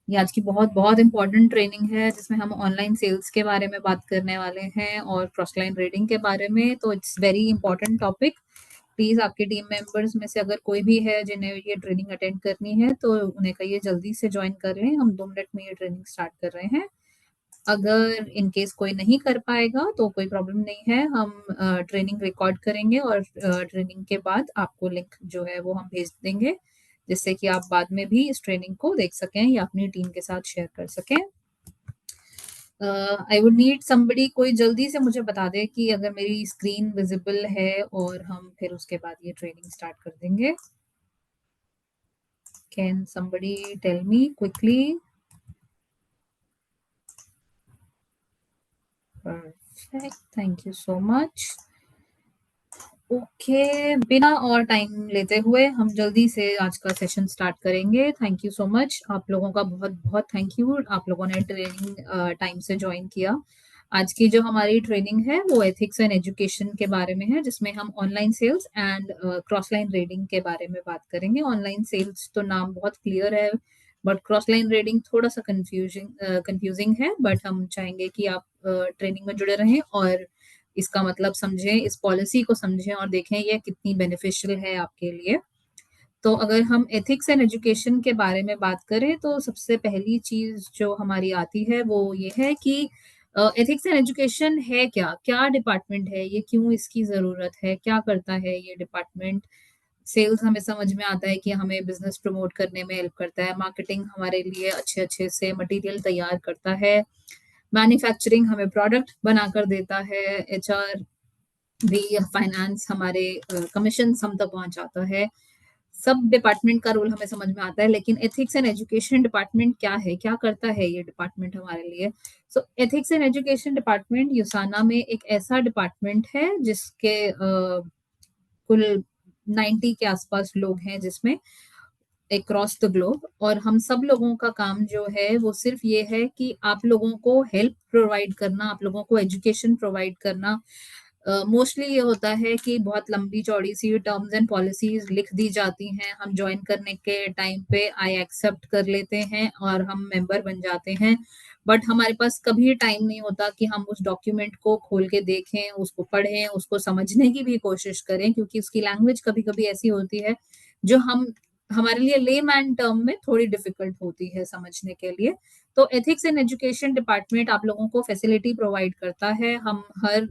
ये आज की बहुत बहुत इम्पोर्टेंट ट्रेनिंग है जिसमें हम ऑनलाइन सेल्स के बारे में बात करने वाले हैं और क्रॉस लाइन रीडिंग के बारे में। तो it's very important topic. Please आपके टीम मेंबर्स में से अगर कोई भी है जिन्हें ये ट्रेनिंग अटेंड करनी है तो उन्हें कहिए जल्दी से ज्वाइन कर लें। हम 2 मिनट में ये ट्रेनिंग स्टार्ट कर रहे हैं। अगर इन केस कोई नहीं कर पाएगा तो कोई प्रॉब्लम नहीं है। हम ट्रेनिंग रिकॉर्ड करेंगे और ट्रेनिंग के बाद आपको लिंक जो है वो हम भेज देंगे, जिससे कि आप बाद में भी इस ट्रेनिंग को देख सकें या अपनी टीम के साथ शेयर कर सकें। आई वुड नीड समबडी, कोई जल्दी से मुझे बता दे कि अगर मेरी स्क्रीन विजिबल है, और हम फिर उसके बाद ये ट्रेनिंग स्टार्ट कर देंगे। Can somebody tell me quickly? Perfect, thank you so much. Okay, बिना और टाइम लेते हुए हम जल्दी से आज का सेशन स्टार्ट करेंगे। थैंक यू सो मच, आप लोगों का बहुत बहुत थैंक यू, आप लोगों ने ट्रेनिंग टाइम से ज्वाइन किया। आज की जो हमारी ट्रेनिंग है वो एथिक्स एंड एजुकेशन के बारे में है, जिसमें हम online sales and cross line reading के बारे में बात करेंगे। ऑनलाइन सेल्स तो नाम बहुत क्लियर है, बट क्रॉस लाइन रीडिंग थोड़ा सा कंफ्यूजिंग है। बट हम चाहेंगे कि आप ट्रेनिंग में जुड़े रहें और इसका मतलब समझें, इस पॉलिसी को समझें और देखें ये कितनी बेनिफिशियल है आपके लिए। तो अगर हम एथिक्स एंड एजुकेशन के बारे में बात करें तो सबसे पहली चीज जो हमारी आती है वो ये है कि एथिक्स एंड एजुकेशन है क्या, क्या डिपार्टमेंट है ये, क्यों इसकी जरूरत है, क्या करता है ये डिपार्टमेंट। सेल्स हमें समझ में आता है कि हमें बिजनेस प्रमोट करने में हेल्प करता है। मार्केटिंग हमारे लिए अच्छे अच्छे से मटेरियल तैयार करता है। मैन्युफैक्चरिंग हमें प्रोडक्ट बनाकर देता है। एचआर भी, फाइनेंस हमारे कमीशन हम तक पहुंचाता है। सब डिपार्टमेंट का रोल हमें समझ में आता है, लेकिन एथिक्स एंड एजुकेशन डिपार्टमेंट क्या है, क्या करता है ये डिपार्टमेंट हमारे लिए। So ethics and education department USANA में एक ऐसा डिपार्टमेंट है जिसके कुल 90 के आसपास लोग हैं, जिसमें अक्रॉस द ग्लोब। और हम सब लोगों का काम जो है वो सिर्फ ये है कि आप लोगों को हेल्प प्रोवाइड करना, आप लोगों को एजुकेशन प्रोवाइड करना। मोस्टली ये होता है कि बहुत लंबी चौड़ी सी टर्म्स एंड पॉलिसीज लिख दी जाती हैं, हम ज्वाइन करने के टाइम पे आई एक्सेप्ट कर लेते हैं और हम मेंबर बन जाते हैं। बट हमारे पास कभी टाइम नहीं होता कि हम उस डॉक्यूमेंट को खोल के देखें, उसको पढ़ें, उसको समझने की भी कोशिश करें, क्योंकि उसकी लैंग्वेज कभी कभी ऐसी होती है जो हम हमारे लिए लेमैन टर्म में थोड़ी डिफिकल्ट होती है समझने के लिए। तो एथिक्स इन एजुकेशन डिपार्टमेंट आप लोगों को फैसिलिटी प्रोवाइड करता है। हम हर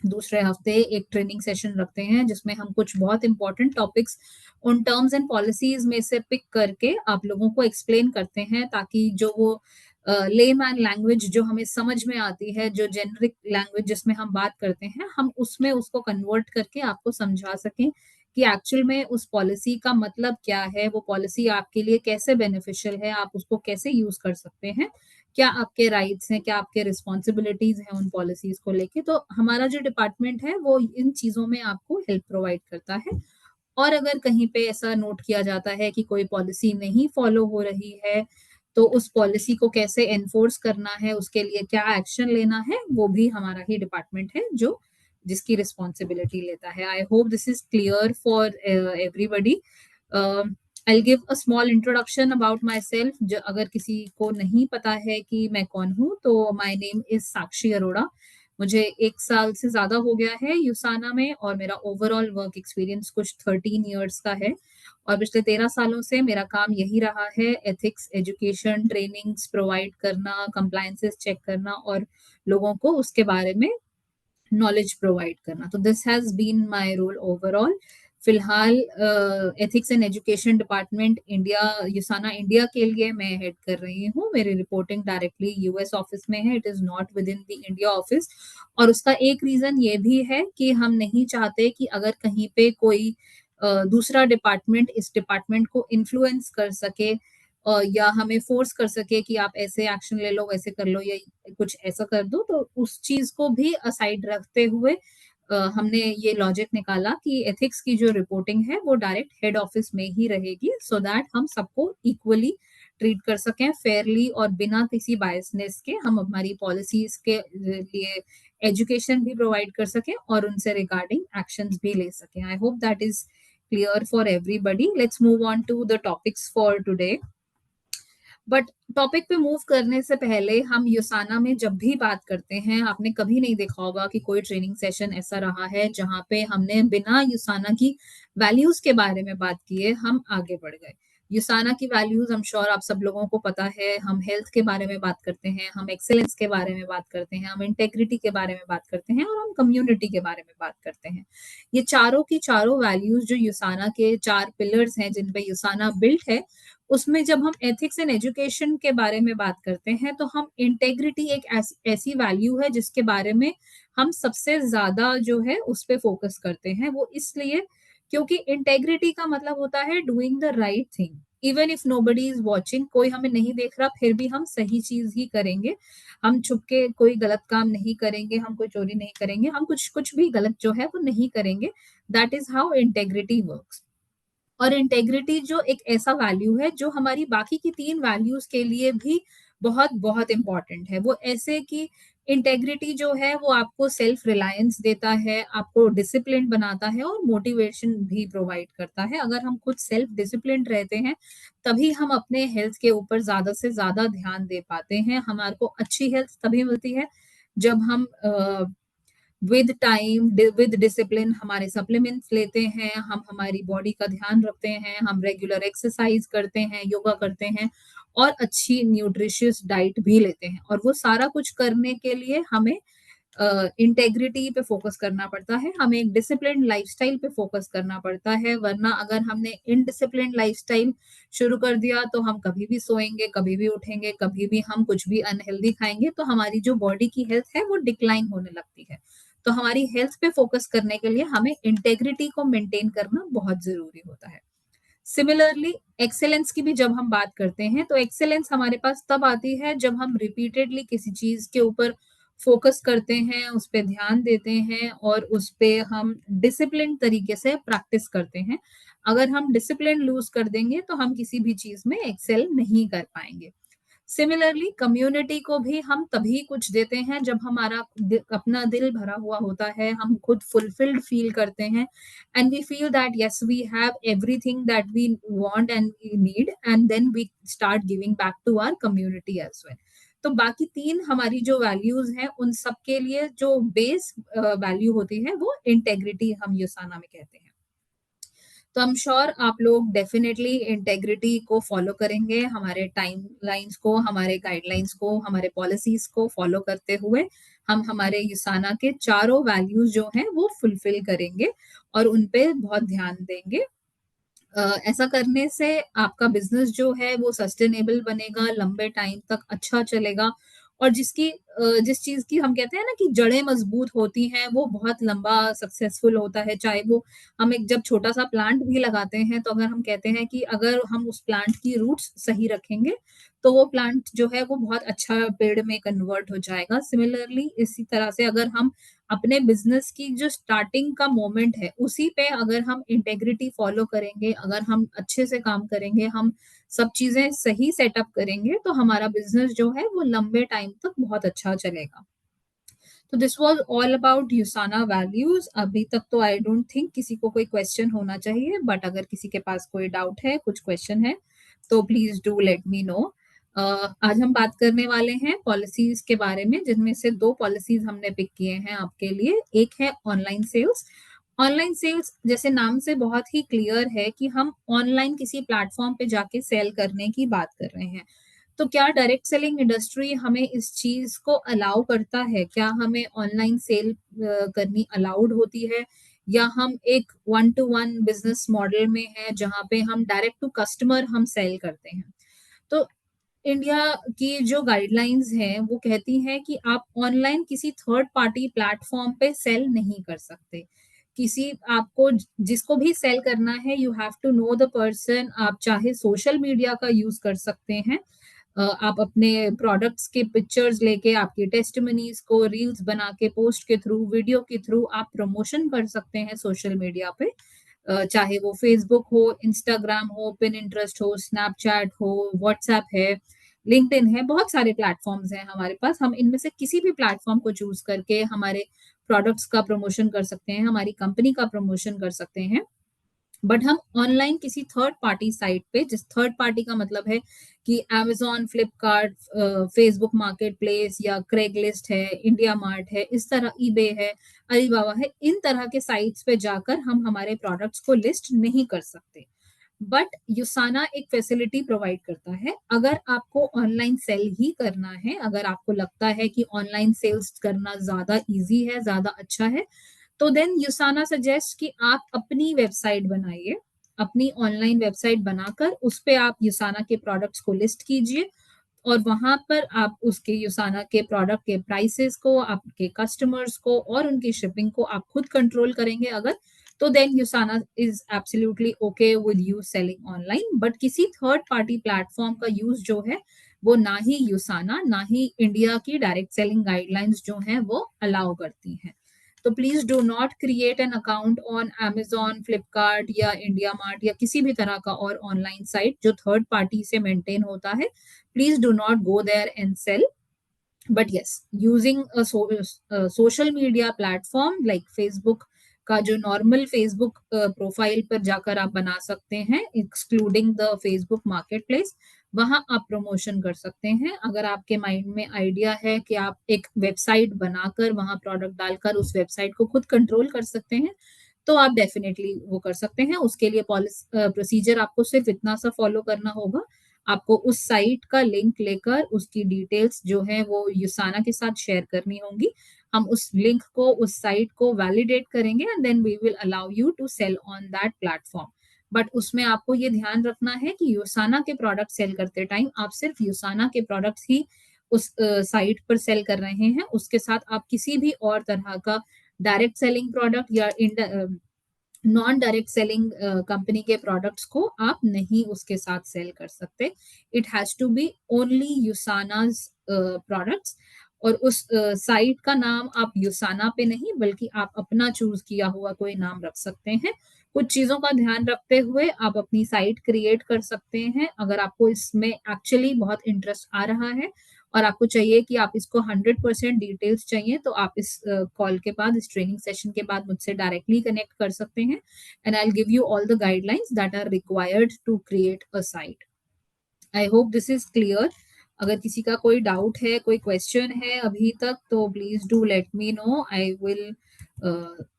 दूसरे हफ्ते एक ट्रेनिंग सेशन रखते हैं जिसमें हम कुछ बहुत इंपॉर्टेंट टॉपिक्स उन टर्म्स एंड पॉलिसीज में से पिक करके आप लोगों को एक्सप्लेन करते हैं, ताकि जो वो लेमैन लैंग्वेज जो हमें समझ में आती है, जो जेनरिक लैंग्वेज जिसमें हम बात करते हैं, हम उसमें उसको कन्वर्ट करके आपको समझा सकें कि एक्चुअल में उस पॉलिसी का मतलब क्या है, वो पॉलिसी आपके लिए कैसे बेनिफिशियल है, आप उसको कैसे यूज कर सकते हैं, क्या आपके राइट्स हैं, क्या आपके रिस्पॉन्सिबिलिटीज हैं उन पॉलिसीज को लेके। तो हमारा जो डिपार्टमेंट है वो इन चीजों में आपको हेल्प प्रोवाइड करता है। और अगर कहीं पे ऐसा नोट किया जाता है कि कोई पॉलिसी नहीं फॉलो हो रही है, तो उस पॉलिसी को कैसे एनफोर्स करना है, उसके लिए क्या एक्शन लेना है, वो भी हमारा ही डिपार्टमेंट है जो जिसकी रिस्पॉन्सिबिलिटी लेता है। I hope this is clear for everybody. I give a small introduction about my self. अगर किसी को नहीं पता है कि मैं कौन हूँ, तो माई नेम इज साक्षी अरोड़ा। मुझे 1 साल से ज्यादा हो गया है यूसाना में, और मेरा ओवरऑल वर्क एक्सपीरियंस कुछ 13 ईयर्स का है। और पिछले 13 सालों से मेरा काम यही रहा है, एथिक्स एजुकेशन ट्रेनिंग्स प्रोवाइड करना, कंप्लायंसेस चेक करना और लोगों को उसके बारे में नॉलेज प्रोवाइड करना। तो this has been my role overall. फिलहाल ethics and education department India, USANA India के लिए मैं हेड कर रही हूँ। मेरी रिपोर्टिंग डायरेक्टली यूएस ऑफिस में है, it is not with in the India office. और उसका एक रीजन ये भी है कि हम नहीं चाहते कि अगर कहीं पे कोई दूसरा डिपार्टमेंट इस डिपार्टमेंट को इन्फ्लुएंस कर सके, या हमें फोर्स कर सके कि आप ऐसे एक्शन ले लो, वैसे कर लो, या कुछ ऐसा कर दो। तो उस चीज को भी असाइड रखते हुए हमने ये लॉजिक निकाला कि एथिक्स की जो रिपोर्टिंग है वो डायरेक्ट हेड ऑफिस में ही रहेगी, सो दैट हम सबको इक्वली ट्रीट कर सकें, फेयरली, और बिना किसी बायसनेस के हम हमारी पॉलिसीज के लिए एजुकेशन भी प्रोवाइड कर सकें और उनसे रिगार्डिंग एक्शंस भी ले सकें। I hope that is clear for everybody. Let's move on to the topics for today. But topic पे मूव करने से पहले हम यूसाना में जब भी बात करते हैं, आपने कभी नहीं देखा होगा कि कोई ट्रेनिंग सेशन ऐसा रहा है जहाँ पे हमने बिना यूसाना की वैल्यूज के बारे में बात किए हम आगे बढ़ गए। यूसाना की वैल्यूज आई एम श्योर आप सब लोगों को पता है। हम हेल्थ के बारे में बात करते हैं, हम एक्सेलेंस के बारे में बात करते हैं, हम इंटेग्रिटी के बारे में बात करते हैं और हम कम्युनिटी के बारे में बात करते हैं। ये चारों की चारों वैल्यूज जो यूसाना के 4 पिलर्स हैं जिन पे यूसाना बिल्ट है, उसमें जब हम एथिक्स एंड एजुकेशन के बारे में बात करते हैं तो हम इंटेग्रिटी एक ऐसी वैल्यू है जिसके बारे में हम सबसे ज्यादा जो है उस पे फोकस करते हैं। वो इसलिए क्योंकि इंटेग्रिटी का मतलब होता है doing the right thing even if nobody is watching. कोई हमें नहीं देख रहा फिर भी हम सही चीज ही करेंगे। हम छुप के कोई गलत काम नहीं करेंगे, हम कोई चोरी नहीं करेंगे, हम कुछ कुछ भी गलत जो है वो नहीं करेंगे। That is how integrity works. और इंटेग्रिटी जो एक ऐसा वैल्यू है जो हमारी बाकी की 3 वैल्यूज के लिए भी बहुत बहुत इंपॉर्टेंट है। वो ऐसे कि इंटेग्रिटी जो है वो आपको सेल्फ रिलायंस देता है, आपको डिसिप्लिन बनाता है और मोटिवेशन भी प्रोवाइड करता है। अगर हम खुद सेल्फ डिसिप्लिन रहते हैं तभी हम अपने हेल्थ के ऊपर ज्यादा से ज्यादा ध्यान दे पाते हैं। हमारे को अच्छी हेल्थ तभी मिलती है जब हम विद टाइम विद डिसिप्लिन हमारे सप्लीमेंट्स लेते हैं, हम हमारी बॉडी का ध्यान रखते हैं, हम रेगुलर एक्सरसाइज करते हैं, योगा करते हैं और अच्छी न्यूट्रिशियस डाइट भी लेते हैं। और वो सारा कुछ करने के लिए हमें इंटेग्रिटी पे फोकस करना पड़ता है, हमें एक डिसिप्लिन लाइफस्टाइल पे फोकस करना पड़ता है। वरना अगर हमने इनडिसिप्लिन लाइफस्टाइल शुरू कर दिया तो हम कभी भी सोएंगे, कभी भी उठेंगे, कभी भी हम कुछ भी अनहेल्दी खाएंगे तो हमारी जो बॉडी की हेल्थ है वो डिक्लाइन होने लगती है। तो हमारी हेल्थ पे फोकस करने के लिए हमें इंटेग्रिटी को मेंटेन करना बहुत जरूरी होता है। सिमिलरली एक्सेलेंस की भी जब हम बात करते हैं तो एक्सेलेंस हमारे पास तब आती है जब हम रिपीटेडली किसी चीज के ऊपर फोकस करते हैं, उस पे ध्यान देते हैं और उस पे हम डिसिप्लिन तरीके से प्रैक्टिस करते हैं। अगर हम डिसिप्लिन लूज कर देंगे तो हम किसी भी चीज में एक्सेल नहीं कर पाएंगे। सिमिलरली कम्युनिटी को भी हम तभी कुछ देते हैं जब हमारा अपना दिल भरा हुआ होता है, हम खुद फुलफिल्ड फील करते हैं and we feel that yes we have everything that we want and we need and then we start giving back to our community as well. तो बाकी 3 हमारी जो वैल्यूज हैं उन सब के लिए जो बेस वैल्यू होती है वो इंटेग्रिटी हम यूसाना में कहते हैं। तो आई एम श्योर आप लोग डेफिनेटली इंटेग्रिटी को फॉलो करेंगे, हमारे टाइम लाइन्स को, हमारे गाइडलाइंस को, हमारे पॉलिसीज को फॉलो करते हुए हम हमारे युसाना के चारों वैल्यूज जो हैं वो फुलफिल करेंगे और उन पे बहुत ध्यान देंगे। ऐसा करने से आपका बिजनेस जो है वो सस्टेनेबल बनेगा, लंबे टाइम तक अच्छा चलेगा और जिस चीज की हम कहते हैं ना कि जड़ें मजबूत होती हैं वो बहुत लंबा सक्सेसफुल होता है। चाहे वो हम एक जब छोटा सा प्लांट भी लगाते हैं तो अगर हम कहते हैं कि अगर हम उस प्लांट की रूट्स सही रखेंगे तो वो प्लांट जो है वो बहुत अच्छा पेड़ में कन्वर्ट हो जाएगा। सिमिलरली इसी तरह से अगर हम अपने बिजनेस की जो स्टार्टिंग का मोमेंट है उसी पे अगर हम इंटेग्रिटी फॉलो करेंगे, अगर हम अच्छे से काम करेंगे, हम सब चीजें सही सेटअप करेंगे तो हमारा बिजनेस जो है वो लंबे टाइम तक बहुत अच्छा चलेगा। तो this was all about यूसाना values. अभी तक तो आई डोंट थिंक किसी को कोई क्वेश्चन होना चाहिए, बट अगर किसी के पास कोई डाउट है, कुछ क्वेश्चन है तो please do let me know. आज हम बात करने वाले हैं पॉलिसीज के बारे में जिनमें से 2 पॉलिसीज हमने पिक किए हैं आपके लिए। एक है ऑनलाइन सेल्स। ऑनलाइन सेल्स जैसे नाम से बहुत ही क्लियर है कि हम ऑनलाइन किसी प्लेटफॉर्म पे जाके सेल करने की बात कर रहे हैं। तो क्या डायरेक्ट सेलिंग इंडस्ट्री हमें इस चीज को अलाउ करता है? क्या हमें ऑनलाइन सेल करनी अलाउड होती है या हम एक 1 to 1 बिजनेस मॉडल में है जहां पे हम डायरेक्ट टू कस्टमर हम सेल करते हैं? तो इंडिया की जो गाइडलाइंस हैं वो कहती हैं कि आप ऑनलाइन किसी थर्ड पार्टी प्लेटफॉर्म पे सेल नहीं कर सकते। किसी आपको जिसको भी सेल करना है you have to know the person. आप चाहे सोशल मीडिया का यूज कर सकते हैं, आप अपने प्रोडक्ट्स के पिक्चर्स लेके आपकी टेस्टिमनीज को रील्स बना के पोस्ट के थ्रू, वीडियो के थ्रू आप प्रमोशन कर सकते हैं सोशल मीडिया पे। चाहे वो फेसबुक हो, इंस्टाग्राम हो, पिन इंटरेस्ट हो, स्नैपचैट हो, व्हाट्सएप है, लिंक्डइन है, बहुत सारे प्लेटफॉर्म्स हैं हमारे पास। हम इनमें से किसी भी प्लेटफॉर्म को चूज करके हमारे प्रोडक्ट्स का प्रमोशन कर सकते हैं, हमारी कंपनी का प्रमोशन कर सकते हैं। बट हम ऑनलाइन किसी थर्ड पार्टी साइट पे, जिस थर्ड पार्टी का मतलब है कि Amazon, Flipkart, Facebook market place या क्रेगलिस्ट है, इंडिया मार्ट है, इस तरह ईबे है, अलीबाबा है, इन तरह के साइट्स पे जाकर हम हमारे प्रोडक्ट्स को लिस्ट नहीं कर सकते। बट यूसाना एक फैसिलिटी प्रोवाइड करता है। अगर आपको ऑनलाइन सेल ही करना है, अगर आपको लगता है कि ऑनलाइन सेल्स करना ज्यादा इजी है, ज्यादा अच्छा है, तो देन यूसाना सजेस्ट कि आप अपनी वेबसाइट बनाइए। अपनी ऑनलाइन वेबसाइट बनाकर उस पे आप यूसाना के प्रोडक्ट्स को लिस्ट कीजिए, और वहां पर आप उसके यूसाना के प्रोडक्ट के प्राइसेस को, आपके कस्टमर्स को और उनकी शिपिंग को आप खुद कंट्रोल करेंगे अगर, तो then Usana is absolutely okay with you selling online. But किसी थर्ड पार्टी प्लेटफॉर्म का यूज जो है, वो ना ही यूसाना ना ही इंडिया की डायरेक्ट सेलिंग गाइडलाइंस जो हैं वो अलाउ करती हैं। तो please do not create an account on Amazon, Flipkart या इंडिया मार्ट या किसी भी तरह का और ऑनलाइन साइट जो थर्ड पार्टी से मेंटेन होता है। Please do not go there and sell. But yes, using social media platform like Facebook का जो नॉर्मल फेसबुक प्रोफाइल पर जाकर आप बना सकते हैं, excluding the Facebook market place, वहां आप प्रमोशन कर सकते हैं। अगर आपके माइंड में आइडिया है कि आप एक वेबसाइट बनाकर वहां प्रोडक्ट डालकर उस वेबसाइट को खुद कंट्रोल कर सकते हैं, तो आप डेफिनेटली वो कर सकते हैं। उसके लिए पॉलिसी प्रोसीजर आपको सिर्फ इतना सा फॉलो करना होगा। आपको उस साइट का लिंक लेकर उसकी डिटेल्स जो है वो यूसाना के साथ शेयर करनी होंगी। हम उस लिंक को, उस साइट को वैलिडेट करेंगे and then we will allow you to sell on that platform. But उसमें आपको ये ध्यान रखना है कि यूसाना के प्रोडक्ट सेल करते टाइम आप सिर्फ यूसाना के प्रोडक्ट्स ही उस साइट पर सेल कर रहे हैं। उसके साथ आप किसी भी और तरह का डायरेक्ट सेलिंग प्रोडक्ट या नॉन डायरेक्ट सेलिंग कंपनी के प्रोडक्ट्स को आप नहीं उसके साथ सेल कर सकते। It has to be only USANA's products. और उस साइट का नाम आप यूसाना पे नहीं बल्कि आप अपना चूज किया हुआ कोई नाम रख सकते हैं। कुछ चीजों का ध्यान रखते हुए आप अपनी साइट क्रिएट कर सकते हैं। अगर आपको इसमें एक्चुअली बहुत इंटरेस्ट आ रहा है और आपको चाहिए कि आप इसको 100% डिटेल्स चाहिए, तो आप इस कॉल के बाद, इस ट्रेनिंग सेशन के बाद मुझसे डायरेक्टली कनेक्ट कर सकते हैं and I will give you all the guidelines that are required to create a site. I hope this is clear. अगर किसी का कोई डाउट है, कोई क्वेश्चन है अभी तक, तो please do let me know. I will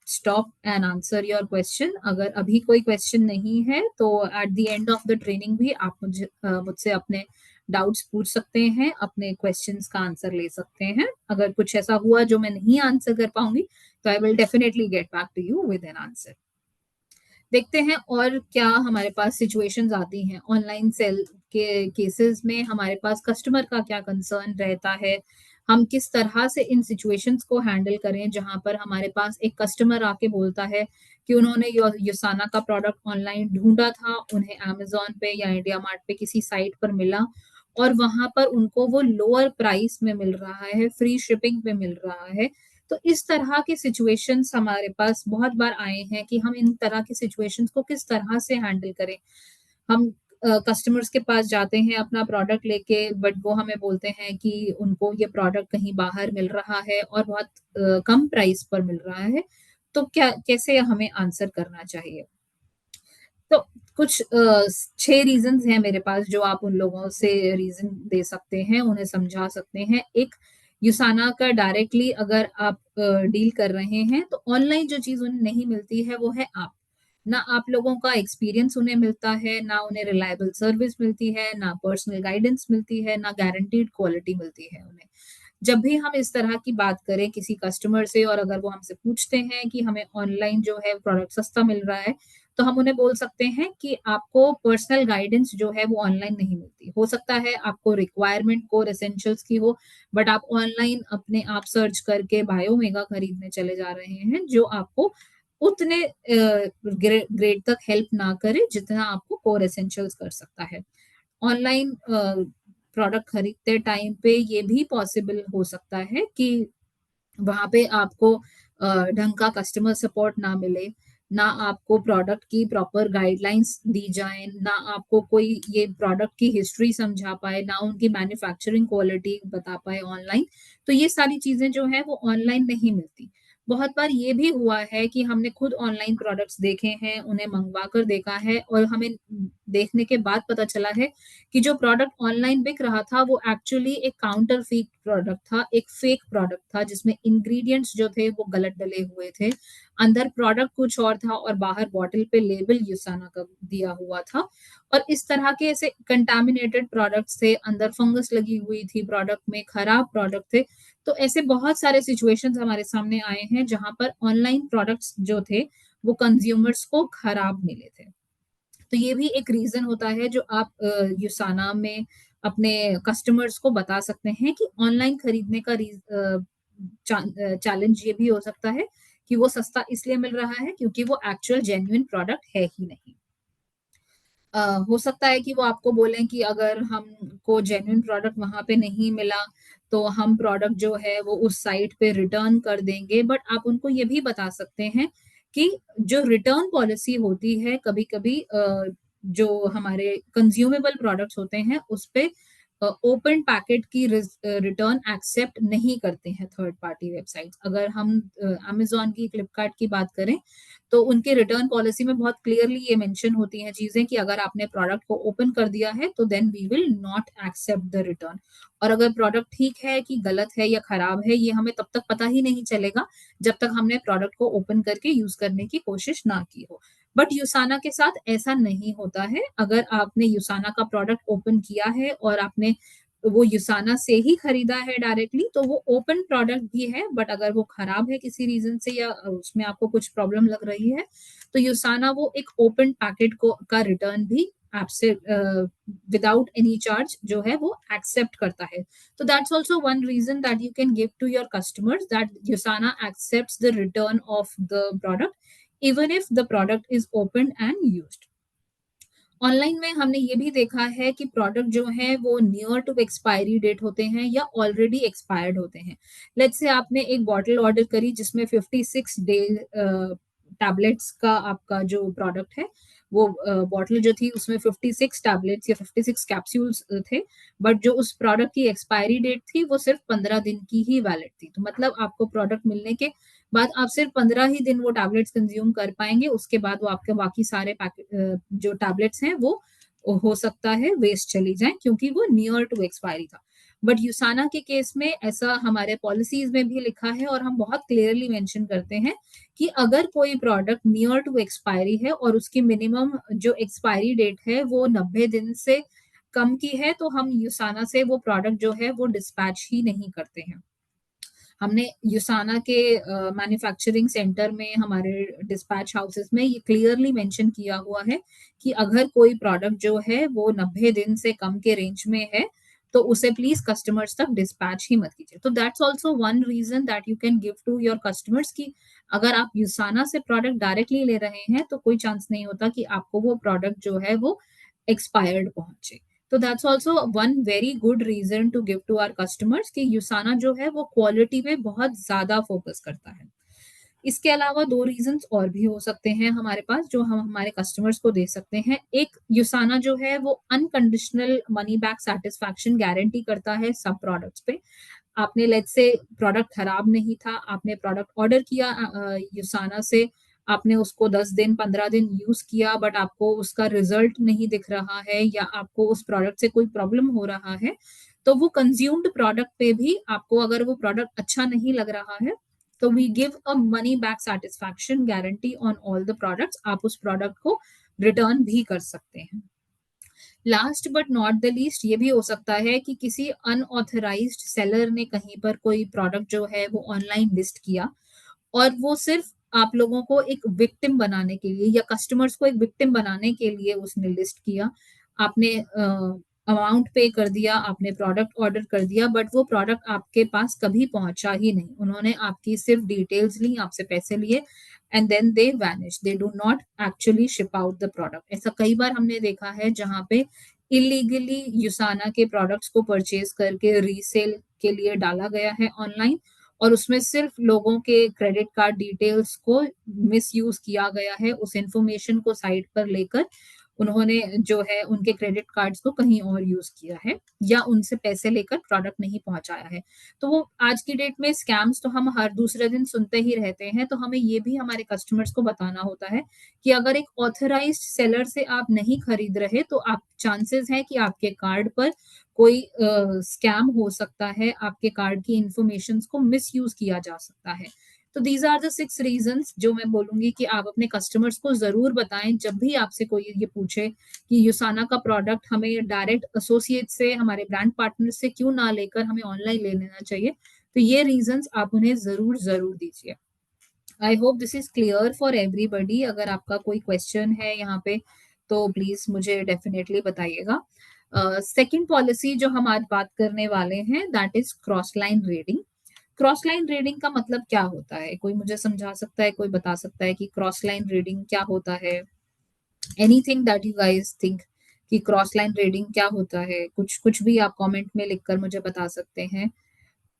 stop and answer your question. अगर अभी कोई क्वेश्चन नहीं है तो at the end of the training भी आप मुझसे अपने डाउट्स पूछ सकते हैं, अपने क्वेश्चंस का आंसर ले सकते हैं। अगर कुछ ऐसा हुआ जो मैं नहीं आंसर कर पाऊंगी, तो I will definitely get back to you with an answer. देखते हैं और क्या हमारे पास सिचुएशंस आती हैं ऑनलाइन सेल के केसेस में। हमारे पास कस्टमर का क्या कंसर्न रहता है, हम किस तरह से इन सिचुएशंस को हैंडल करें जहां पर हमारे पास एक कस्टमर आके बोलता है कि उन्होंने युसाना का प्रोडक्ट ऑनलाइन ढूंढा था, उन्हें अमेजोन पे या इंडिया मार्ट पे किसी साइट पर मिला और वहां पर उनको वो लोअर प्राइस में मिल रहा है, फ्री शिपिंग पे मिल रहा है। तो इस तरह के सिचुएशंस हमारे पास बहुत बार आए हैं कि हम इन तरह की सिचुएशंस को किस तरह से हैंडल करें। हम कस्टमर्स के पास जाते हैं अपना प्रोडक्ट लेके, बट वो हमें बोलते हैं कि उनको ये प्रोडक्ट कहीं बाहर मिल रहा है और बहुत कम प्राइस पर मिल रहा है। तो क्या, कैसे हमें आंसर करना चाहिए? तो कुछ 6 रीज़न्स हैं मेरे पास जो आप उन लोगों से रीज़न दे सकते हैं, उन्हें समझा सकते हैं। एक, यूसाना का डायरेक्टली अगर आप डील कर रहे हैं, तो ऑनलाइन जो चीज़ उन्हें नहीं मिलती है वो है आप। ना आप लोगों का एक्सपीरियंस उन्हें मिलता है, ना उन्हें रिलायबल सर्विस मिलती है, ना पर्सनल गाइडेंस मिलती है, ना गारंटीड क्वालिटी मिलती है उन्हें। जब भी हम इस तरह की बात करें किसी कस्टमर से और अगर वो हमसे पूछते हैं कि हमें ऑनलाइन जो है प्रोडक्ट सस्ता मिल रहा है, तो हम उन्हें बोल सकते हैं कि आपको पर्सनल गाइडेंस जो है वो ऑनलाइन नहीं मिलती। हो सकता है आपको रिक्वायरमेंट कोर एसेंशियल्स की हो, बट आप ऑनलाइन अपने आप सर्च करके बायोमेगा खरीदने चले जा रहे हैं जो आपको उतने ग्रेड तक हेल्प ना करे जितना आपको कोर एसेंशियल्स कर सकता है। ऑनलाइन प्रोडक्ट खरीदते टाइम पे ये भी पॉसिबल हो सकता है कि वहाँ पे आपको ढंग का कस्टमर सपोर्ट ना मिले, ना आपको प्रोडक्ट की प्रॉपर गाइडलाइंस दी जाएँ, ना आपको कोई ये प्रोडक्ट की हिस्ट्री समझा पाए, ना उनकी मैन्युफैक्चरिंग क्वालिटी बता पाए ऑनलाइन। तो ये सारी चीज़ें जो हैं वो ऑनलाइन नहीं मिलती। बहुत बार ये भी हुआ है कि हमने खुद ऑनलाइन प्रोडक्ट्स देखे हैं, उन्हें मँगवा कर देखा है और हमें देखने के बाद पता चला है कि जो प्रोडक्ट ऑनलाइन बिक रहा था, वो एक्चुअली एक काउंटरफीट प्रोडक्ट था, एक फेक प्रोडक्ट था जिसमें इंग्रीडिएंट्स जो थे वो गलत डले हुए थे। अंदर प्रोडक्ट कुछ और था और बाहर बॉटल पे लेबल यूसाना का दिया हुआ था और इस तरह के ऐसे कंटामिनेटेड प्रोडक्ट्स थे, अंदर फंगस लगी हुई थी प्रोडक्ट में, खराब प्रोडक्ट थे। तो ऐसे बहुत सारे सिचुएशंस हमारे सामने आए हैं जहाँ पर ऑनलाइन प्रोडक्ट्स जो थे वो कंज्यूमर्स को खराब मिले थे। तो ये भी एक रीज़न होता है जो आप यूसाना में अपने कस्टमर्स को बता सकते हैं कि ऑनलाइन खरीदने का चैलेंज ये भी हो सकता है कि वो सस्ता इसलिए मिल रहा है क्योंकि वो एक्चुअल जेन्युइन प्रोडक्ट है ही नहीं। हो सकता है कि वो आपको बोलें कि अगर हमको जेन्युइन प्रोडक्ट वहाँ पे नहीं मिला, तो हम प्रोडक्ट जो है वो उस साइट पे रिटर्न कर देंगे। बट आप उनको ये भी बता सकते हैं कि जो रिटर्न पॉलिसी होती है कभी-कभी जो हमारे कंज्यूमेबल प्रोडक्ट्स होते हैं उस पे ओपन पैकेट की रिटर्न एक्सेप्ट नहीं करते हैं थर्ड पार्टी वेबसाइट्स। अगर हम अमेज़न की, फ्लिपकार्ट की बात करें तो उनके रिटर्न पॉलिसी में बहुत क्लियरली ये मेंशन होती हैं चीज़ें कि अगर आपने प्रोडक्ट को ओपन कर दिया है तो then we will not accept the return. और अगर प्रोडक्ट ठीक है कि गलत है या खराब है ये हमें तब तक पता ही नहीं चलेगा जब तक हमने प्रोडक्ट को ओपन करके यूज करने की कोशिश ना की हो। बट यूसाना के साथ ऐसा नहीं होता है। अगर आपने यूसाना का प्रोडक्ट ओपन किया है और आपने वो यूसाना से ही खरीदा है डायरेक्टली तो वो ओपन प्रोडक्ट भी है, बट अगर वो खराब है किसी रीजन से या उसमें आपको कुछ प्रॉब्लम लग रही है तो यूसाना वो एक ओपन पैकेट को का रिटर्न भी आपसे विदाउट एनी चार्ज जो है वो एक्सेप्ट करता है। तो that's also one reason that you can give to your customers that Usana accepts the return of the product even if the product is open and used. Online में हमने ये भी देखा है कि प्रोडक्ट जो है वो नियर टू एक्सपायरी डेट होते हैं या ऑलरेडी एक्सपायर्ड होते हैं। लेट्स से आपने एक बॉटल ऑर्डर करी जिसमें 56 डे टैबलेट्स का आपका जो प्रोडक्ट है वो बॉटल जो थी उसमें 56 टैबलेट्स या 56 कैप्सूल्स थे, बट जो उस प्रोडक्ट की एक्सपायरी डेट थी वो सिर्फ 15 दिन की ही वैलिड थी। तो मतलब आपको प्रोडक्ट मिलने के बाद आप सिर्फ 15 ही दिन वो टैबलेट्स कंज्यूम कर पाएँगे, उसके बाद वो आपके बाकी सारे जो टैबलेट्स हैं वो हो सकता है वेस्ट चली जाएँ क्योंकि वो नियर टू एक्सपायरी था। बट यूसाना के केस में ऐसा हमारे पॉलिसीज़ में भी लिखा है और हम बहुत क्लियरली मेंशन करते हैं कि अगर कोई प्रोडक्ट नियर टू एक्सपायरी है और उसकी मिनिमम जो एक्सपायरी डेट है वो 90 दिन से कम की है, तो हम यूसाना से वो प्रोडक्ट जो है वो डिस्पैच ही नहीं करते हैं। हमने यूसाना के मैन्युफैक्चरिंग सेंटर में हमारे डिस्पैच हाउसेस में ये क्लियरली मेंशन किया हुआ है कि अगर कोई प्रोडक्ट जो है वो 90 दिन से कम के रेंज में है तो उसे प्लीज कस्टमर्स तक डिस्पैच ही मत कीजिए। तो that's also one reason that you can give to your customers कि अगर आप यूसाना से प्रोडक्ट डायरेक्टली ले रहे हैं तो कोई चांस नहीं होता कि आपको वो प्रोडक्ट जो है वो एक्सपायर्ड पहुंचे। तो that's also one very good reason to give to our customers कि यूसाना जो है वो क्वालिटी पे बहुत ज्यादा फोकस करता है। इसके अलावा दो रीजंस और भी हो सकते हैं हमारे पास जो हम हमारे कस्टमर्स को दे सकते हैं। एक, यूसाना जो है वो unconditional money back satisfaction guarantee करता है सब प्रोडक्ट्स पे। आपने लेट्स से प्रोडक्ट खराब नहीं था, आपने प्रोडक्ट ऑर्डर किया यूसाना से, आपने उसको 10 दिन 15 दिन यूज किया बट आपको उसका रिजल्ट नहीं दिख रहा है या आपको उस प्रोडक्ट से कोई प्रॉब्लम हो रहा है, तो वो कंज्यूम्ड प्रोडक्ट पे भी आपको अगर वो प्रोडक्ट अच्छा नहीं लग रहा है तो we give a money back satisfaction guarantee on all the products. आप उस प्रोडक्ट को रिटर्न भी कर सकते हैं। Last but not the least ये भी हो सकता है कि किसी अनऑथराइज्ड सेलर ने कहीं पर कोई प्रोडक्ट जो है वो ऑनलाइन लिस्ट किया और वो सिर्फ आप लोगों को एक विक्टिम बनाने के लिए या कस्टमर्स को एक विक्टिम बनाने के लिए उसने लिस्ट किया। आपने अमाउंट पे कर दिया, आपने प्रोडक्ट ऑर्डर कर दिया बट वो प्रोडक्ट आपके पास कभी पहुंचा ही नहीं। उन्होंने आपकी सिर्फ डिटेल्स ली, आपसे पैसे लिए and then they vanish, they do not actually ship out the product. ऐसा कई बार हमने देखा है जहाँ पे इलीगली यूसाना के प्रोडक्ट्स को परचेज करके रीसेल के लिए डाला गया है ऑनलाइन और उसमें सिर्फ लोगों के क्रेडिट कार्ड डिटेल्स को मिसयूज किया गया है उस इंफॉर्मेशन को साइट पर लेकर उन्होंने जो है उनके क्रेडिट कार्ड्स को कहीं और यूज़ किया है या उनसे पैसे लेकर प्रोडक्ट नहीं पहुँचाया है। तो वो आज की डेट में स्कैम्स तो हम हर दूसरे दिन सुनते ही रहते हैं, तो हमें ये भी हमारे कस्टमर्स को बताना होता है कि अगर एक ऑथराइज्ड सेलर से आप नहीं खरीद रहे, तो आप चांसेस हैं कि आपके कार्ड पर कोई स्कैम हो सकता है, आपके कार्ड की इन्फॉर्मेशंस को मिसयूज़ किया जा सकता है। तो दीज़ आर द 6 रीज़न्स जो मैं बोलूँगी कि आप अपने कस्टमर्स को ज़रूर बताएँ जब भी आपसे कोई ये पूछे कि यूसाना का प्रोडक्ट हमें डायरेक्ट एसोसिएट से, हमारे ब्रांड पार्टनर से क्यों ना लेकर हमें ऑनलाइन ले लेना चाहिए। तो ये रीज़न्स आप उन्हें ज़रूर दीजिए। आई hope this is clear for everybody. अगर आपका कोई क्वेश्चन है यहाँ पे, तो प्लीज़ मुझे डेफ़िनेटली बताइएगा। सेकंड पॉलिसी जो हम आज बात करने वाले हैं that is cross line reading. Cross line reading का मतलब क्या होता है? कोई मुझे समझा सकता है, कोई बता सकता है कि क्रॉस लाइन रीडिंग क्या होता है? Anything that you guys think कि क्रॉस लाइन रीडिंग क्या होता है? कुछ कुछ भी आप कमेंट में लिखकर मुझे बता सकते हैं।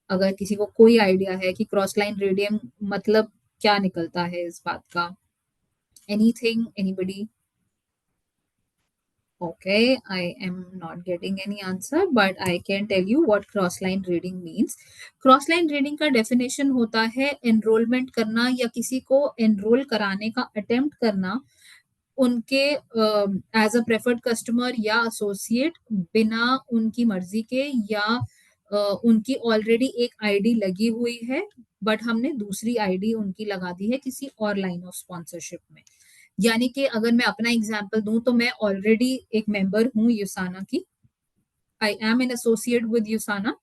अगर किसी को कोई आइडिया है कि क्रॉस लाइन रीडिंग मतलब क्या निकलता है इस बात का? Anything, anybody? Okay, I am not getting any answer, but I can tell you what cross line reading means. Cross line reading का डेफिनेशन होता है एनरोलमेंट करना या किसी को एनरोल कराने का अटेम्प्ट करना उनके एज अ प्रेफर्ड कस्टमर या एसोसिएट बिना उनकी मर्जी के या उनकी ऑलरेडी एक आईडी लगी हुई है बट हमने दूसरी आईडी उनकी लगा दी है किसी और लाइन ऑफ स्पॉन्सरशिप में। यानी कि अगर मैं अपना एग्जांपल दूं तो मैं ऑलरेडी एक मेंबर हूं यूसाना की। I am an associate with USANA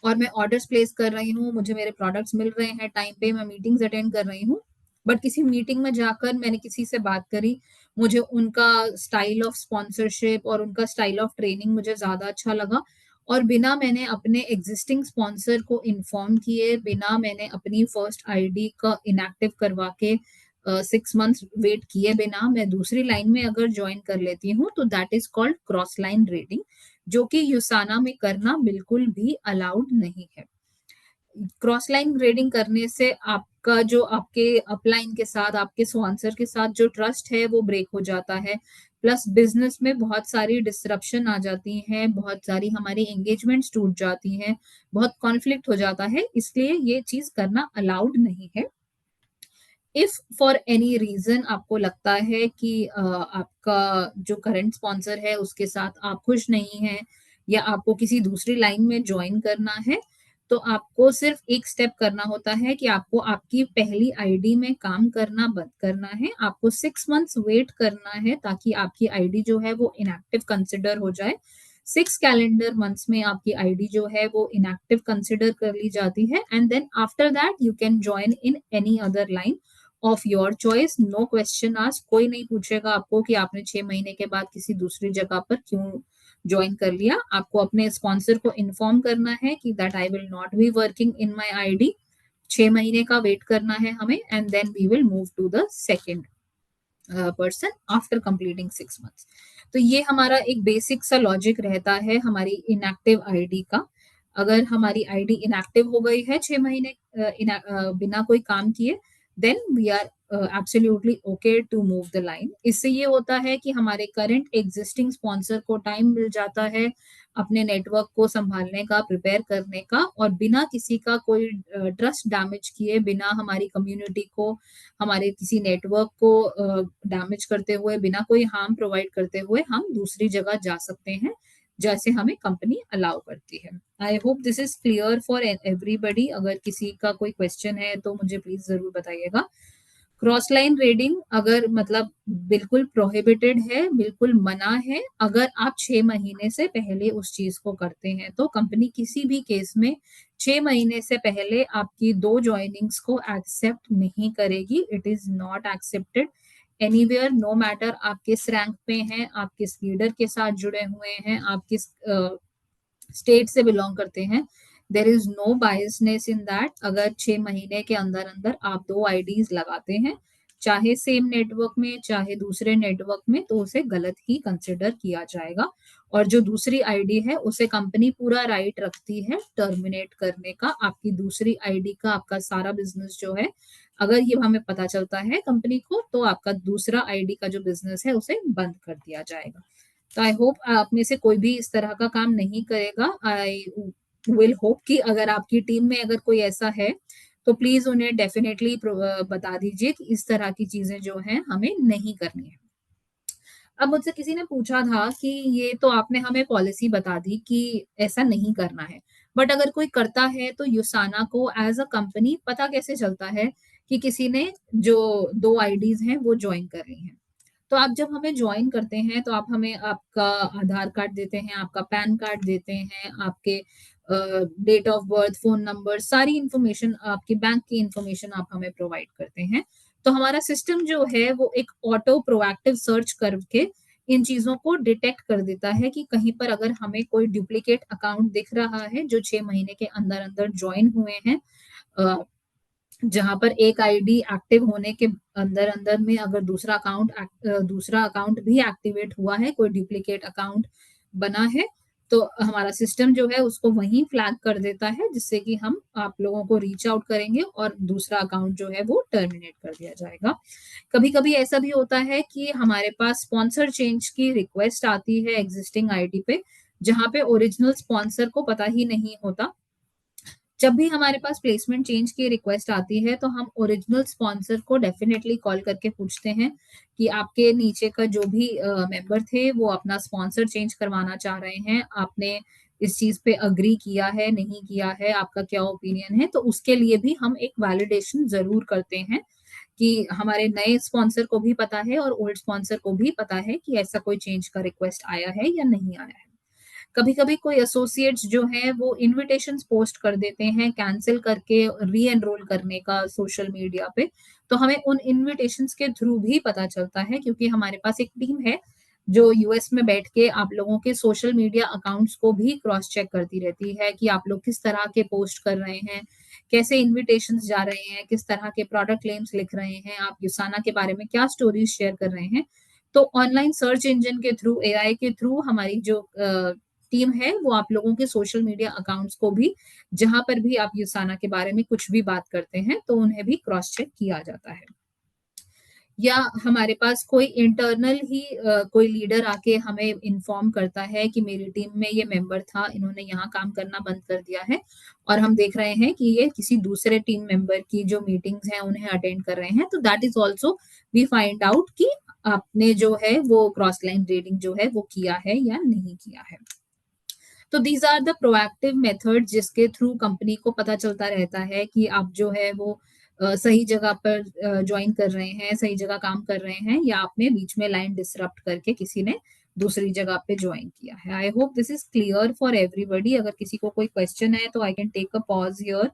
और मैं ऑर्डर्स प्लेस कर रही हूँ, मुझे मेरे प्रोडक्ट्स मिल रहे हैं टाइम पे, मैं मीटिंग्स अटेंड कर रही हूँ। बट किसी मीटिंग में जाकर मैंने किसी से बात करी, मुझे उनका स्टाइल ऑफ स्पॉन्सरशिप और उनका स्टाइल ऑफ ट्रेनिंग मुझे ज़्यादा अच्छा लगा और बिना मैंने अपने एग्जिस्टिंग स्पॉन्सर को इन्फॉर्म किए, बिना मैंने अपनी फर्स्ट आईडी का इनएक्टिव करवा के 6 मंथ्स वेट किए बिना मैं दूसरी लाइन में अगर ज्वाइन कर लेती हूँ, तो that is called cross line rating, जो कि यूसाना में करना बिल्कुल भी अलाउड नहीं है। क्रॉस लाइन ग्रेडिंग करने से आपका जो आपके अपलाइन के साथ, आपके स्पॉन्सर के साथ जो ट्रस्ट है वो ब्रेक हो जाता है। प्लस बिज़नेस में बहुत सारी डिसरप्शन आ जाती हैं, बहुत सारी हमारी एंगेजमेंट्स टूट जाती हैं, बहुत कॉन्फ्लिक्ट हो जाता है, इसलिए ये चीज़ करना अलाउड नहीं है। इफ फॉर एनी रीजन आपको लगता है कि आपका जो करंट स्पॉन्सर है उसके साथ आप खुश नहीं हैं या आपको किसी दूसरी लाइन में ज्वाइन करना है, तो आपको सिर्फ एक स्टेप करना होता है कि आपको आपकी पहली आईडी में काम करना बंद करना है। आपको 6 मंथ्स वेट करना है ताकि आपकी आईडी जो है वो इनएक्टिव कंसिडर हो जाए। 6 कैलेंडर मंथ्स में आपकी आईडी जो है वो इनएक्टिव कंसिडर कर ली जाती है and then after that you can join in any other line of your choice. No question ask, कोई नहीं पूछेगा आपको कि आपने 6 महीने के बाद किसी दूसरी जगह पर क्यों ज्वाइन कर लिया। आपको अपने स्पॉन्सर को इन्फॉर्म करना है कि that I will not be working in my ID. 6 महीने का वेट करना है हमें and then we will move to the second person after completing 6 months. तो ये हमारा एक बेसिक सा लॉजिक रहता है हमारी इनएक्टिव आईडी का। अगर हमारी आईडी इनएक्टिव हो गई है 6 महीने बिना कोई काम किए, then we are absolutely okay to move the line. इससे ये होता है कि हमारे करंट एग्जिस्टिंग स्पॉन्सर को टाइम मिल जाता है अपने नेटवर्क को संभालने का, प्रिपेयर करने का और बिना किसी का कोई ट्रस्ट डैमेज किए, बिना हमारी कम्युनिटी को, हमारे किसी नेटवर्क को डैमेज करते हुए, बिना कोई हार्म प्रोवाइड करते हुए हम दूसरी जगह जा सकते हैं जैसे हमें कंपनी अलाउ करती है। I hope this is clear for everybody. अगर किसी का कोई क्वेश्चन है तो मुझे प्लीज जरूर बताइएगा। क्रॉस लाइन रेडिंग अगर मतलब बिल्कुल प्रोहिबिटेड है, बिल्कुल मना है। अगर आप 6 महीने से पहले उस चीज को करते हैं तो कंपनी किसी भी केस में 6 महीने से पहले आपकी दो ज्वाइनिंग्स को एक्सेप्ट नहीं करेगी। It is not accepted anywhere, no matter आप किस रैंक पे हैं, आप किस लीडर के साथ जुड़े हुए हैं, आप किस स्टेट से बिलोंग करते हैं। There is no business in that. अगर 6 महीने के अंदर अंदर आप दो आईडीज लगाते हैं, चाहे सेम नेटवर्क में चाहे दूसरे नेटवर्क में, तो उसे गलत ही कंसिडर किया जाएगा और जो दूसरी आईडी है उसे कंपनी पूरा राइट रखती है टर्मिनेट करने का। आपकी दूसरी आईडी का आपका सारा बिजनेस जो है अगर ये हमें पता चलता है कंपनी को, तो आपका दूसरा आईडी का जो बिज़नेस है उसे बंद कर दिया जाएगा। तो आई होप आप में से कोई भी इस तरह का काम नहीं करेगा। आई विल होप कि अगर आपकी टीम में अगर कोई ऐसा है, तो प्लीज़ उन्हें डेफ़िनेटली बता दीजिए कि इस तरह की चीज़ें जो हैं हमें नहीं करनी है। अब मुझसे किसी ने पूछा था कि ये तो आपने हमें पॉलिसी बता दी कि ऐसा नहीं करना है। बट अगर कोई करता है तो यूसाना को एज़ अ कंपनी पता कैसे चलता है कि किसी ने जो 2 आईडीज़ हैं वो जॉइन कर ली हैं। तो आप जब हमें जॉइन करते हैं तो आप हमें आपका आधार कार्ड देते हैं, आपका पैन कार्ड देते हैं, आपके date of birth, phone number, सारी इन्फॉर्मेशन आपकी बैंक की इन्फॉर्मेशन आप हमें प्रोवाइड करते हैं। तो हमारा सिस्टम जो है वो एक ऑटो प्रोएक्टिव सर्च करके इन चीज़ों को डिटेक्ट कर देता है कि कहीं पर अगर हमें कोई डुप्लीकेट अकाउंट दिख रहा है जो 6 महीने के अंदर-अंदर जॉइन हुए हैं, अ, जहाँ पर एक आईडी एक्टिव होने के अंदर-अंदर में अगर दूसरा अकाउंट भी एक्टिवेट हुआ है, कोई डुप्लीकेट अकाउंट बना है, तो हमारा सिस्टम जो है उसको वहीं फ्लैग कर देता है, जिससे कि हम आप लोगों को रीच आउट करेंगे और दूसरा अकाउंट जो है वो टर्मिनेट कर दिया जाएगा। कभी-कभी ऐसा भी होता है कि हमारे पास स्पॉन्सर चेंज की रिक्वेस्ट आती है एग्जिस्टिंग आईडी पे, जहाँ पे ओरिजिनल स्पॉन्सर को पता ही नहीं होता। जब भी हमारे पास प्लेसमेंट चेंज की रिक्वेस्ट आती है, तो हम ओरिजिनल स्पॉन्सर को डेफ़िनेटली कॉल करके पूछते हैं कि आपके नीचे का जो भी मेंबर थे, वो अपना स्पॉन्सर चेंज करवाना चाह रहे हैं। आपने इस चीज़ पे एग्री किया है, नहीं किया है, आपका क्या ओपिनियन है? तो उसके लिए भी हम एक वैलिडेशन ज़रूर करते हैं कि हमारे नए स्पॉन्सर को भी पता है और ओल्ड स्पॉन्सर को भी पता है कि ऐसा कोई चेंज का रिक्वेस्ट आया है या नहीं आया है। कभी-कभी कोई एसोसिएट्स जो हैं वो इन्विटेशंस पोस्ट कर देते हैं कैंसल करके री-एनरोल करने का सोशल मीडिया पे। तो हमें उन इन्विटेशंस के थ्रू भी पता चलता है क्योंकि हमारे पास एक टीम है जो यूएस में बैठ के आप लोगों के सोशल मीडिया अकाउंट्स को भी क्रॉस चेक करती रहती है कि आप लोग किस तरह के पोस्ट कर रहे हैं, कैसे इन्विटेशंस जा रहे हैं, किस तरह के प्रोडक्ट क्लेम्स लिख रहे हैं, आप यूसाना के बारे में क्या स्टोरीज शेयर कर रहे हैं। तो ऑनलाइन सर्च इंजन के थ्रू, एआई के थ्रू हमारी जो टीम है वो आप लोगों के सोशल मीडिया अकाउंट्स को भी जहाँ पर भी आप यूसाना के बारे में कुछ भी बात करते हैं तो उन्हें भी क्रॉस चेक किया जाता है। या हमारे पास कोई इंटरनल ही कोई लीडर आके हमें इन्फॉर्म करता है कि मेरी टीम में ये मेंबर था, इन्होंने यहाँ काम करना बंद कर दिया है और हम देख रहे हैं कि ये किसी दूसरे टीम मेंबर की जो मीटिंग्स हैं उन्हें अटेंड कर रहे हैं, तो that is also we find out कि आपने जो है वो क्रॉस लाइन रीडिंग जो है वो किया है या नहीं किया है। तो these are the proactive method जिसके थ्रू कंपनी को पता चलता रहता है कि आप जो है वो सही जगह पर जॉइन कर रहे हैं, सही जगह काम कर रहे हैं या आपने बीच में लाइन डिसरप्ट करके किसी ने दूसरी जगह पे जॉइन किया है। I hope this is clear for everybody. अगर किसी को कोई क्वेश्चन है तो I can take a pause here.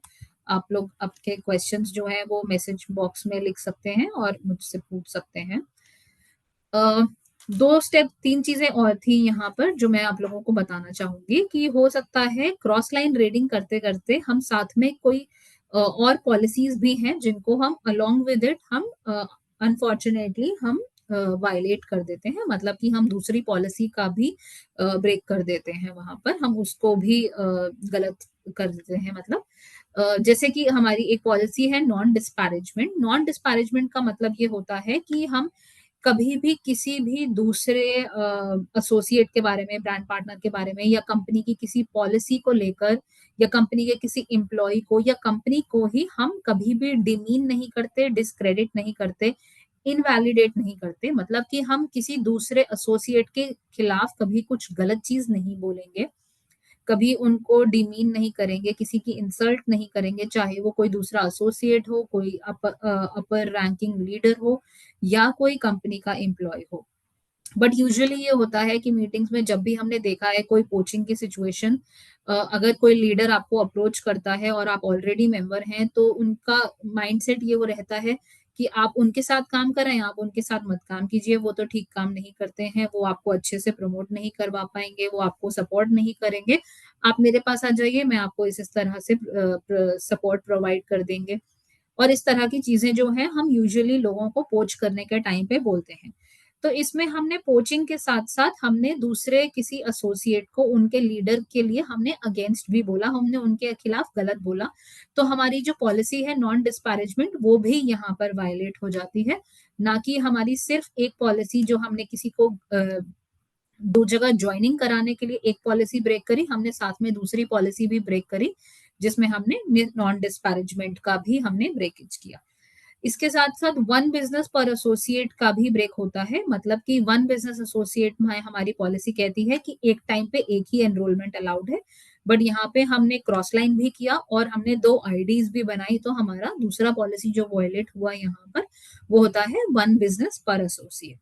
आप लोग आपके क्वेश्चन्स जो हैं वो मैसेज बॉक्स में लिख सकते हैं और मुझसे पूछ सकते हैं। अ, 2 स्टेप 3 चीज़ें और थी यहाँ पर जो मैं आप लोगों को बताना चाहूँगी कि हो सकता है क्रॉस लाइन रीडिंग करते-करते हम साथ में कोई और पॉलिसीज़ भी हैं जिनको हम अलोंग विद इट हम अनफॉर्च्यूनेटली हम वायलेट कर देते हैं। मतलब कि हम दूसरी पॉलिसी का भी ब्रेक कर देते हैं वहाँ पर, हम उसको भी गलत कर देते हैं मतलब। जैसे कि हमारी एक पॉलिसी है नॉन डिस्पैरेजमेंट। नॉन डिस्पैरेजमेंट का मतलब ये होता है कि हम कभी भी किसी भी दूसरे एसोसिएट के बारे में, ब्रांड पार्टनर के बारे में या कंपनी की किसी पॉलिसी को लेकर या कंपनी के किसी एम्प्लॉयी को या कंपनी को ही हम कभी भी डिमीन नहीं करते, डिस्क्रेडिट नहीं करते, इनवैलिडेट नहीं करते। मतलब कि हम किसी दूसरे एसोसिएट के खिलाफ कभी कुछ गलत चीज़ नहीं बोलेंगे, कभी उनको डिमीन नहीं करेंगे, किसी की इंसल्ट नहीं करेंगे, चाहे वो कोई दूसरा एसोसिएट हो, कोई अपर रैंकिंग लीडर हो या कोई कंपनी का एम्प्लॉयी हो। बट यूजुअली ये होता है कि मीटिंग्स में जब भी हमने देखा है कोई पोचिंग की सिचुएशन, अगर कोई लीडर आपको अप्रोच करता है और आप ऑलरेडी मेंबर हैं, तो उनका माइंडसेट ये वो रहता है कि आप उनके साथ काम कर रहे हैं, आप उनके साथ मत काम कीजिए, वो तो ठीक काम नहीं करते हैं, वो आपको अच्छे से प्रमोट नहीं करवा पाएँगे, वो आपको सपोर्ट नहीं करेंगे। आप मेरे पास आ जाइए, मैं आपको इस तरह से सपोर्ट प्रोवाइड कर देंगे। और इस तरह की चीज़ें जो हैं हम यूजुअली लोगों को पोच करने के टाइम पे बोलते हैं। तो इसमें हमने पोचिंग के साथ-साथ हमने दूसरे किसी एसोसिएट को उनके लीडर के लिए हमने अगेंस्ट भी बोला, हमने उनके खिलाफ गलत बोला। तो हमारी जो पॉलिसी है नॉन डिस्पैरेजमेंट वो भी यहाँ पर वायलेट हो जाती है, ना कि हमारी सिर्फ एक पॉलिसी जो हमने किसी को 2 जगह जॉइनिंग कराने के लिए एक पॉलिसी ब्रेक करी, हमने साथ में दूसरी पॉलिसी भी ब्रेक करी, जिसमें हमने नॉन डिस्पैरेजमेंट का भी हमने ब्रेकेज किया। इसके साथ-साथ वन बिज़नेस पर एसोसिएट का भी ब्रेक होता है, मतलब कि वन बिज़नेस एसोसिएट में हमारी पॉलिसी कहती है कि एक टाइम पे एक ही एनरोलमेंट अलाउड है, बट यहाँ पे हमने क्रॉस लाइन भी किया और हमने 2 आईडीज़ भी बनाई, तो हमारा दूसरा पॉलिसी जो वायलेट हुआ यहाँ पर, वो होता है वन बिज़नेस पर एसोसिएट।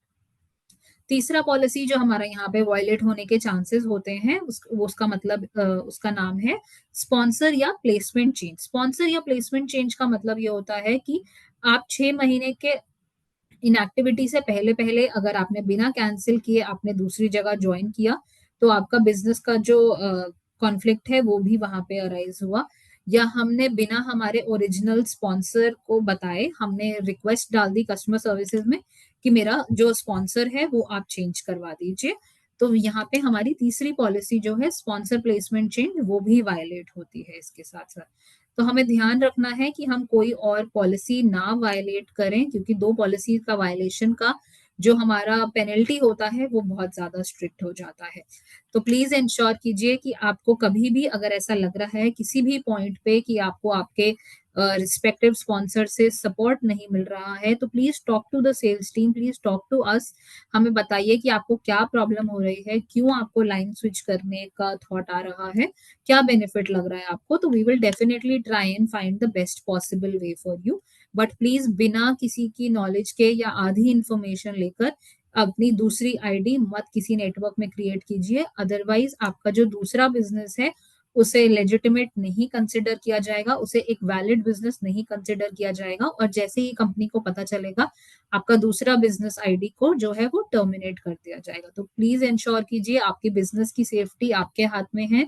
तीसरा पॉलिसी जो हमारा यहाँ पे वायलेट होने के चांसेस होते हैं, उसका मतलब उसका नाम है स्पॉन्सर या प्लेसमेंट चेंज। स्पॉन्सर या प्लेसमेंट चेंज का मतलब ये होता है कि आप 6 महीने के इनएक्टिविटी से पहले-पहले अगर आपने बिना कैंसल किए आपने दूसरी जगह जॉइन किया, तो आपका बिज़नेस का जो कॉन्फ्लिक्ट है वो भी वहाँ पे अराइज़ हुआ। या हमने बिना हमारे ओरिजिनल स्पॉन्सर को बताए हमने रिक्वेस्ट डाल दी कस्टमर सर्विसेज़ में कि मेरा जो स्पॉन्सर है वो आप चेंज करवा दीजिए। तो यहाँ पे हमारी तीसरी पॉलिसी जो है स्पॉन्सर प्लेसमेंट चेंज वो भी वायलेट होती है इसके साथ-साथ। तो हमें ध्यान रखना है कि हम कोई और पॉलिसी ना वायलेट करें, क्योंकि 2 पॉलिसी का वायलेशन का जो हमारा पेनल्टी होता है वो बहुत ज़्यादा स्ट्रिक्ट हो जाता है। तो प्लीज़ एंश्योर कीजिए कि आपको कभी भी अगर ऐसा लग रहा है किसी भी पॉइंट पे कि आपको आपके रिस्पेक्टिव स्पॉन्सर से सपोर्ट नहीं मिल रहा है, तो please talk to the sales team, please talk to us. हमें बताइए कि आपको क्या प्रॉब्लम हो रही है, क्यों आपको लाइन स्विच करने का थॉट आ रहा है, क्या बेनिफिट लग रहा है आपको, तो we will definitely try and find the best possible way for you. But please बिना किसी की नॉलेज के या आधी इंफॉर्मेशन लेकर अपनी दूसरी आईडी मत किसी नेटवर्क में क्रिएट कीजिए, अदरवाइज आपका जो दूसरा बिजनेस है उसे लेजिटिमेट नहीं कंसिडर किया जाएगा, उसे एक वैलिड बिजनेस नहीं कंसिडर किया जाएगा, और जैसे ही कंपनी को पता चलेगा आपका दूसरा बिजनेस आईडी को जो है वो टर्मिनेट कर दिया जाएगा। तो प्लीज इंश्योर कीजिए आपकी बिजनेस की सेफ्टी आपके हाथ में है।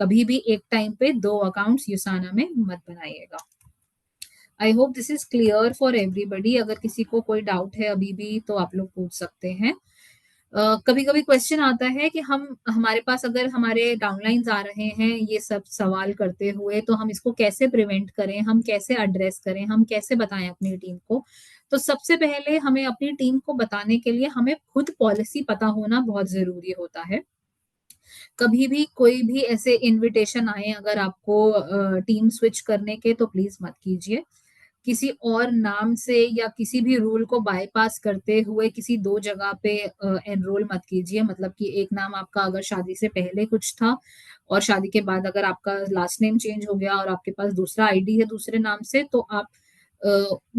कभी भी एक टाइम पे 2 अकाउंट्स यूसाना में मत बनाइएगा। आई hope this is clear for everybody. अगर किसी को कोई डाउट है अभी भी तो आप लोग पूछ सकते हैं। कभी-कभी क्वेश्चन आता है कि हम हमारे पास अगर हमारे डाउनलाइंस आ रहे हैं ये सब सवाल करते हुए, तो हम इसको कैसे प्रिवेंट करें, हम कैसे एड्रेस करें, हम कैसे बताएं अपनी टीम को। तो सबसे पहले हमें अपनी टीम को बताने के लिए हमें खुद पॉलिसी पता होना बहुत जरूरी होता है। कभी भी कोई भी ऐसे इनविटेशन आए अगर आपको टीम स्विच करने के, तो प्लीज मत कीजिए। किसी और नाम से या किसी भी रूल को बायपास करते हुए किसी 2 जगह पे एनरोल मत कीजिए। मतलब कि एक नाम आपका अगर शादी से पहले कुछ था और शादी के बाद अगर आपका लास्ट नेम चेंज हो गया और आपके पास दूसरा आईडी है दूसरे नाम से, तो आप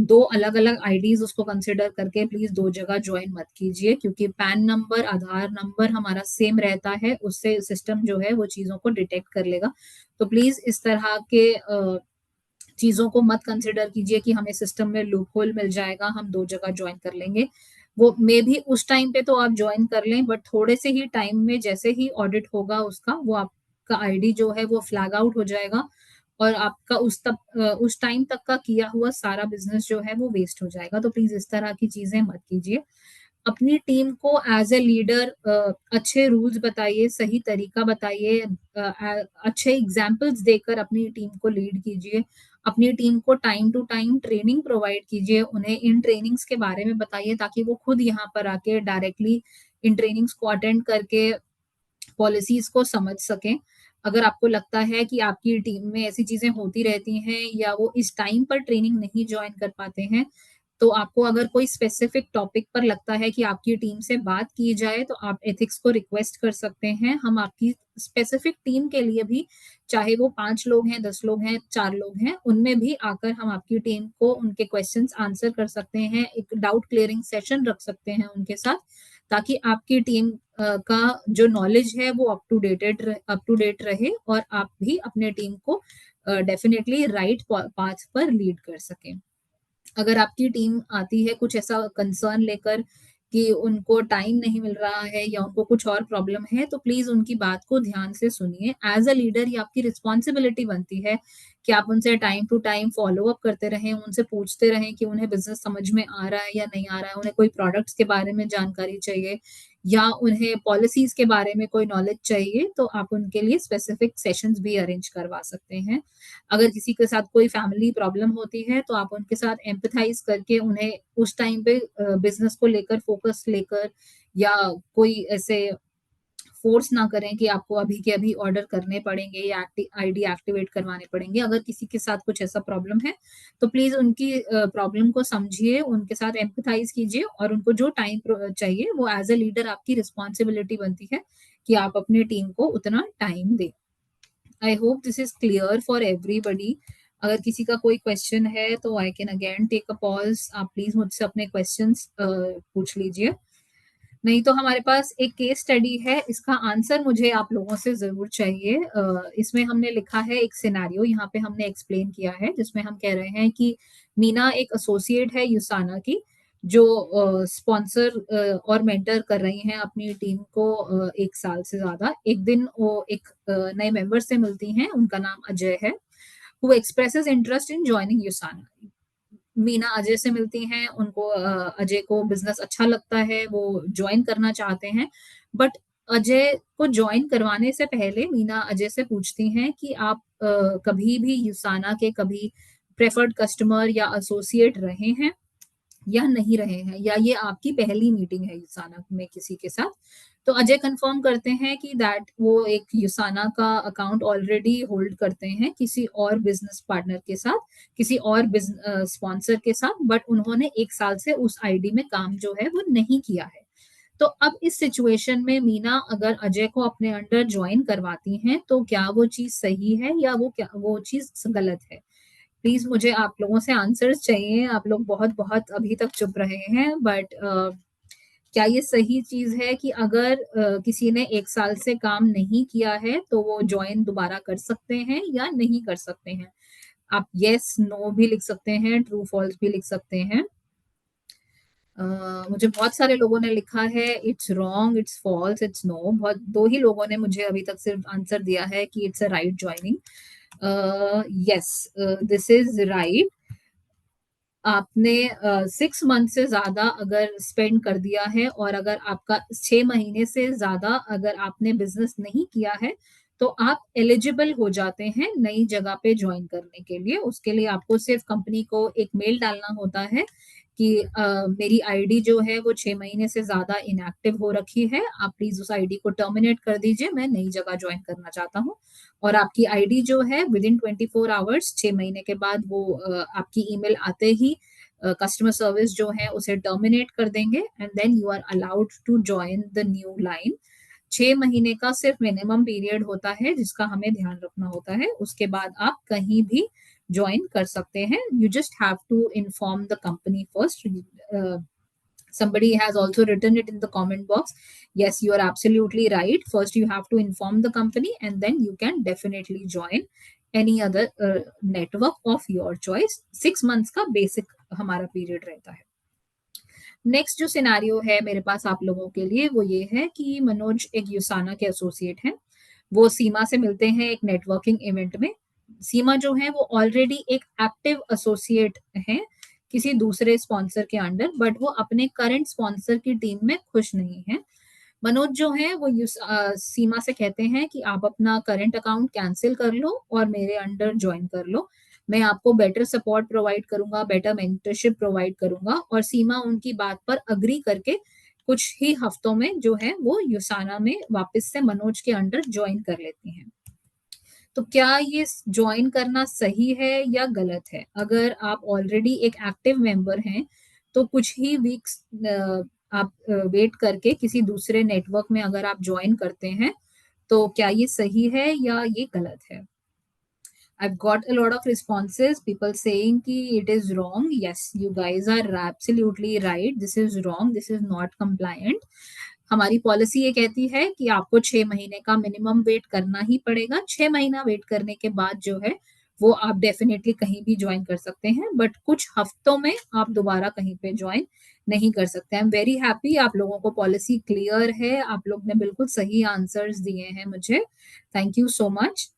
2 अलग-अलग आईडीज़ उसको कंसिडर करके प्लीज़ 2 जगह जॉइन मत कीजिए, क्योंकि पैन नंबर, आधार नंबर हमारा सेम रहता है, उससे सिस्टम जो है वो चीज़ों को डिटेक्ट कर लेगा। तो प्लीज़ इस तरह के चीज़ों को मत कंसिडर कीजिए कि हमें सिस्टम में लूपहोल मिल जाएगा, हम 2 जगह जॉइन कर लेंगे। वो मेबी उस टाइम पे तो आप जॉइन कर लें, बट थोड़े से ही टाइम में जैसे ही ऑडिट होगा उसका, वो आपका आईडी जो है वो फ्लैग आउट हो जाएगा और आपका उस टाइम तक का किया हुआ सारा बिज़नेस जो है वो वेस्ट हो जाएगा। तो प्लीज़ इस तरह की चीज़ें मत कीजिए। अपनी टीम को एज ए लीडर अच्छे रूल्स बताइए, सही तरीका बताइए, अच्छे एग्जाम्पल्स देकर अपनी टीम को लीड कीजिए। अपनी टीम को time to time training provide कीजिए, उन्हें इन ट्रेनिंग्स के बारे में बताइए ताकि वो खुद यहाँ पर आके डायरेक्टली इन ट्रेनिंग्स को अटेंड करके पॉलिसीज को समझ सकें। अगर आपको लगता है कि आपकी टीम में ऐसी चीजें होती रहती हैं या वो इस टाइम पर ट्रेनिंग नहीं ज्वाइन कर पाते हैं, तो आपको अगर कोई स्पेसिफिक टॉपिक पर लगता है कि आपकी टीम से बात की जाए, तो आप एथिक्स को रिक्वेस्ट कर सकते हैं। हम आपकी स्पेसिफिक टीम के लिए भी, चाहे वो 5 लोग हैं, 10 लोग हैं, 4 लोग हैं, उनमें भी आकर हम आपकी टीम को उनके क्वेश्चंस आंसर कर सकते हैं। एक डाउट क्लियरिंग सेशन रख सकते हैं उनके साथ, ताकि आपकी टीम का जो नॉलेज है वो अप टू डेट रहे और आप भी अपने टीम को डेफिनेटली राइट पाथ पर लीड कर सकें। अगर आपकी टीम आती है कुछ ऐसा कंसर्न लेकर कि उनको टाइम नहीं मिल रहा है या उनको कुछ और प्रॉब्लम है, तो प्लीज़ उनकी बात को ध्यान से सुनिए। एज़ अ लीडर ये आपकी रिस्पॉन्सिबिलिटी बनती है कि आप उनसे time to time follow up करते रहें, उनसे पूछते रहें कि उन्हें बिज़नेस समझ में आ रहा है या नहीं आ रहा है, उन्हें कोई प्रोडक्ट्स के बारे में जानकारी चाहिए या उन्हें पॉलिसीज़ के बारे में कोई नॉलेज चाहिए, तो आप उनके लिए स्पेसिफिक सेशंस भी अरेंज करवा सकते हैं। अगर किसी के साथ कोई फैमिली प्रॉब्लम होती है, तो आप उनके साथ एम्पैथाइज़ करके उन्हें उस टाइम पे बिज़नेस को लेकर फ़ोकस लेकर या कोई ऐसे फ़ोर्स ना करें कि आपको अभी के अभी ऑर्डर करने पड़ेंगे या आईडी एक्टिवेट करवाने पड़ेंगे। अगर किसी के साथ कुछ ऐसा प्रॉब्लम है, तो प्लीज़ उनकी प्रॉब्लम को समझिए, उनके साथ एम्पैथाइज़ कीजिए और उनको जो टाइम चाहिए, वो एज़ अ लीडर आपकी रिस्पॉन्सिबिलिटी बनती है कि आप अपनी टीम को उतना टाइम दें। I hope this is clear for everybody. अगर किसी का कोई क्वेश्चन है, तो I can again take a pause. आप प्लीज़ मुझसे अपने क्वेश्चन्स पूछ लीजिए। नहीं तो हमारे पास एक केस स्टडी है, इसका आंसर मुझे आप लोगों से ज़रूर चाहिए। इसमें हमने लिखा है एक सिनेरियो, यहाँ पे हमने एक्सप्लेन किया है, जिसमें हम कह रहे हैं कि मीना एक एसोसिएट है यूसाना की, जो स्पॉन्सर और मेंटर कर रही हैं अपनी टीम को 1 साल से ज़्यादा। एक दिन वो एक नए मेंबर से मिलती हैं, उनका नाम अजय है, हू expresses interest in joining यूसाना। Meena Ajay से मिलती हैं, उनको अजय को बिज़नेस अच्छा लगता है, वो जॉइन करना चाहते हैं। बट अजय को जॉइन करवाने से पहले मीना अजय से पूछती हैं कि आप कभी भी यूसाना के कभी प्रेफर्ड कस्टमर या एसोसिएट रहे हैं? या नहीं रहे हैं या ये आपकी पहली मीटिंग है यूसाना में किसी के साथ। तो अजय कंफर्म करते हैं कि दैट वो एक यूसाना का अकाउंट ऑलरेडी होल्ड करते हैं किसी और बिज़नेस पार्टनर के साथ, किसी और स्पॉन्सर के साथ, बट उन्होंने 1 साल से उस आईडी में काम जो है वो नहीं किया है। तो अब इस सिचुएशन में मीना अगर अजय को अपने अंडर जॉइन करवाती हैं, तो क्या वो चीज़ सही है या वो चीज़ गलत है? प्लीज़ मुझे आप लोगों से आंसर्स चाहिए। आप लोग बहुत-बहुत अभी तक चुप रहे हैं, बट क्या ये सही चीज़ है कि अगर किसी ने 1 साल से काम नहीं किया है, तो वो जॉइन दोबारा कर सकते हैं या नहीं कर सकते हैं? आप येस, नो भी लिख सकते हैं, ट्रू, फॉल्स भी लिख सकते हैं। अ, मुझे बहुत सारे लोगों ने लिखा है it's wrong, it's false, it's no. बहुत 2 ही लोगों ने मुझे अभी तक सिर्फ आंसर दिया है कि it's a right joining. Yes, this is right. आपने 6 मंथ से ज़्यादा अगर स्पेंड कर दिया है और अगर आपका 6 महीने से ज़्यादा अगर आपने बिज़नेस नहीं किया है, तो आप एलिजिबल हो जाते हैं नई जगह पे जॉइन करने के लिए। उसके लिए आपको सिर्फ़ कंपनी को एक मेल डालना होता है कि मेरी आईडी जो है वो 6 महीने से ज़्यादा इनएक्टिव हो रखी है। आप प्लीज़ उस आईडी को टर्मिनेट कर दीजिए, मैं नई जगह जॉइन करना चाहता हूँ। और आपकी आईडी जो है विदिन 24 आवर्स 6 महीने के बाद वो आपकी ईमेल आते ही कस्टमर सर्विस जो है उसे टर्मिनेट कर देंगे and then you are allowed to join the new line. 6 महीने का सिर्फ मिनिमम पीरियड होता है जिसका हमें ध्यान रखना होता है। उसके बाद आप कहीं भी जॉइन कर सकते हैं। You just have to inform the company first. Somebody has also written it in the comment box. Yes, you are absolutely right. First, you have to inform the company, and then you can definitely join any other network of your choice. 6 months का basic हमारा period रहता है। Next जो scenario है मेरे पास आप लोगों के लिए वो ये है कि मनोज एक यूसाना के एसोसिएट हैं। वो सीमा से मिलते हैं एक नेटवर्किंग इवेंट में। सीमा जो है वो ऑलरेडी एक एक्टिव एसोसिएट हैं किसी दूसरे स्पॉन्सर के अंडर, बट वो अपने करंट स्पॉन्सर की टीम में खुश नहीं है। मनोज जो है वो सीमा से कहते हैं कि आप अपना करंट अकाउंट कैंसिल कर लो और मेरे अंडर ज्वाइन कर लो। मैं आपको बेटर सपोर्ट प्रोवाइड करूंगा, बेटर मेंटरशिप प्रोवाइड करूंगा। और सीमा उनकी बात पर अग्री करके कुछ ही हफ्तों में जो है वो यूसाना में वापस से मनोज के अंडर ज्वाइन कर लेती हैं। तो क्या ये ज्वाइन करना सही है या गलत है? अगर आप ऑलरेडी एक एक्टिव मेंबर हैं, तो कुछ ही वीक्स आप वेट करके किसी दूसरे नेटवर्क में अगर आप ज्वाइन करते हैं, तो क्या ये सही है या ये गलत है? I've got a lot of responses, people saying कि it is wrong. Yes, you guys are absolutely right. This is wrong. This is not compliant. हमारी पॉलिसी ये कहती है कि आपको 6 महीने का मिनिमम वेट करना ही पड़ेगा। 6 महीना वेट करने के बाद जो है वो आप डेफिनेटली कहीं भी ज्वाइन कर सकते हैं, बट कुछ हफ्तों में आप दोबारा कहीं पे ज्वाइन नहीं कर सकते। आई एम वेरी हैप्पी, आप लोगों को पॉलिसी क्लियर है, आप लोग ने बिल्कुल सही आंसर्स दिए हैं मुझे। Thank you so much.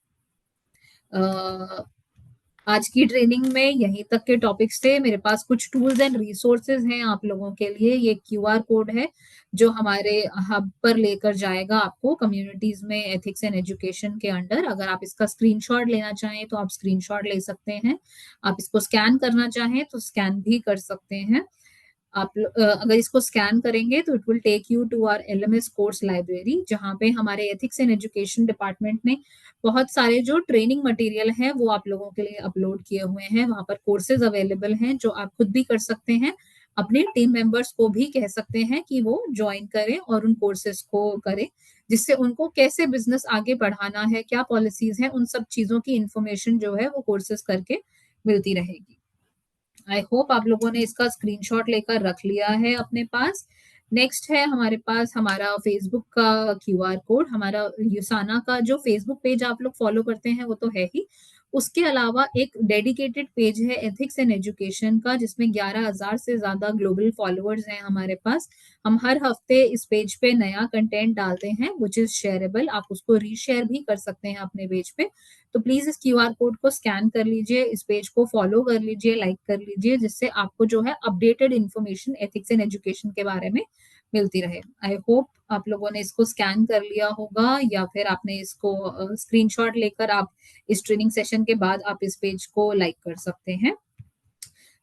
आज की ट्रेनिंग में यहीं तक के टॉपिक्स थे। मेरे पास कुछ टूल्स एंड रिसोर्सेज हैं आप लोगों के लिए। ये क्यूआर कोड है जो हमारे हब पर लेकर जाएगा आपको कम्युनिटीज में एथिक्स एंड एजुकेशन के अंडर। अगर आप इसका स्क्रीनशॉट लेना चाहें तो आप स्क्रीनशॉट ले सकते हैं। आप इसको स्कैन करना चाहें तो स्कैन भी कर सकते हैं। अगर इसको स्कैन करेंगे तो it will take you to our LMS course library, जहाँ पे हमारे एथिक्स एंड एजुकेशन डिपार्टमेंट ने बहुत सारे जो ट्रेनिंग मटेरियल है वो आप लोगों के लिए अपलोड किए हुए हैं। वहां पर कोर्सेज अवेलेबल हैं जो आप खुद भी कर सकते हैं। अपने टीम मेंबर्स को भी कह सकते हैं कि वो ज्वाइन करें और उन कोर्सेज को करें, जिससे उनको कैसे बिजनेस आगे बढ़ाना है, क्या पॉलिसीज हैं, उन सब चीजों की इंफॉर्मेशन जो है वो कोर्सेज करके मिलती रहेगी। आई होप आप लोगों ने इसका स्क्रीनशॉट लेकर रख लिया है अपने पास। नेक्स्ट है हमारे पास हमारा फेसबुक का क्यूआर कोड। हमारा यूसाना का जो फेसबुक पेज आप लोग फॉलो करते हैं वो तो है ही, उसके अलावा एक डेडिकेटेड पेज है एथिक्स एंड एजुकेशन का, जिसमें 11,000 से ज्यादा ग्लोबल फॉलोअर्स हैं हमारे पास। हम हर हफ्ते इस पेज पे नया कंटेंट डालते हैं विच इज शेयरेबल। आप उसको रीशेयर भी कर सकते हैं अपने पेज पे। तो प्लीज इस क्यूआर कोड को स्कैन कर लीजिए, इस पेज को फॉलो कर लीजिए, लाइक कर लीजिए, जिससे आपको जो है updated information ethics and education के बारे में मिलती रहे। आई होप आप लोगों ने इसको स्कैन कर लिया होगा या फिर आपने इसको स्क्रीनशॉट लेकर आप इस ट्रेनिंग सेशन के बाद आप इस पेज को लाइक कर सकते हैं।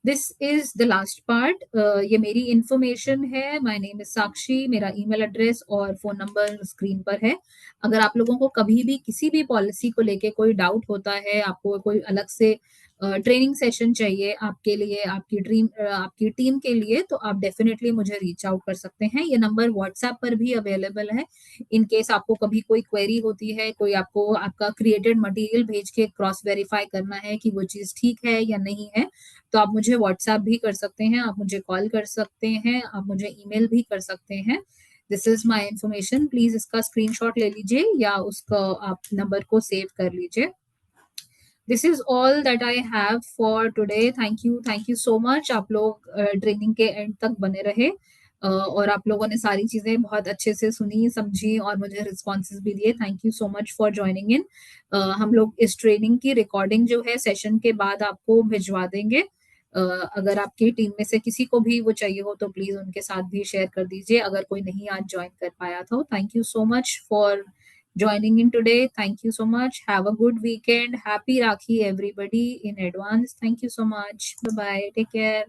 This is the last part. ये मेरी इंफॉर्मेशन है। माय नेम इज साक्षी। मेरा ईमेल एड्रेस और फोन नंबर स्क्रीन पर है। अगर आप लोगों को कभी भी किसी भी पॉलिसी को लेके कोई डाउट होता है, आपको कोई अलग से ट्रेनिंग सेशन चाहिए आपके लिए, आपकी टीम के लिए, तो आप डेफिनेटली मुझे रीच आउट कर सकते हैं। ये नंबर व्हाट्सएप पर भी अवेलेबल है। इन केस आपको कभी कोई क्वेरी होती है, कोई आपको आपका क्रिएटेड मटेरियल भेज के क्रॉस वेरीफाई करना है कि वो चीज़ ठीक है या नहीं है, तो आप मुझे व्हाट्सएप भी कर सकते हैं, आप मुझे कॉल कर सकते हैं, आप मुझे ईमेल भी कर सकते हैं। This is my information. Please इसका स्क्रीनशॉट ले लीजिए या उसका आप नंबर को सेव कर लीजिए। This is all that I have for today. Thank you so much. आप लोग ट्रेनिंग के एंड तक बने रहे और आप लोगों ने सारी चीजें बहुत अच्छे से सुनी, समझी और मुझे रिस्पॉन्सेज भी दिए। Thank you so much for joining in. हम लोग इस ट्रेनिंग की रिकॉर्डिंग जो है सेशन के बाद आपको भिजवा देंगे। अगर आपकी टीम में से किसी को भी वो चाहिए हो तो प्लीज उनके साथ भी शेयर कर दीजिए, अगर कोई नहीं आज ज्वाइन कर पाया तो। Thank you so much for joining in today. Thank you so much. Have a good weekend. Happy Rakhi, everybody, in advance. Thank you so much. Bye bye. Take care.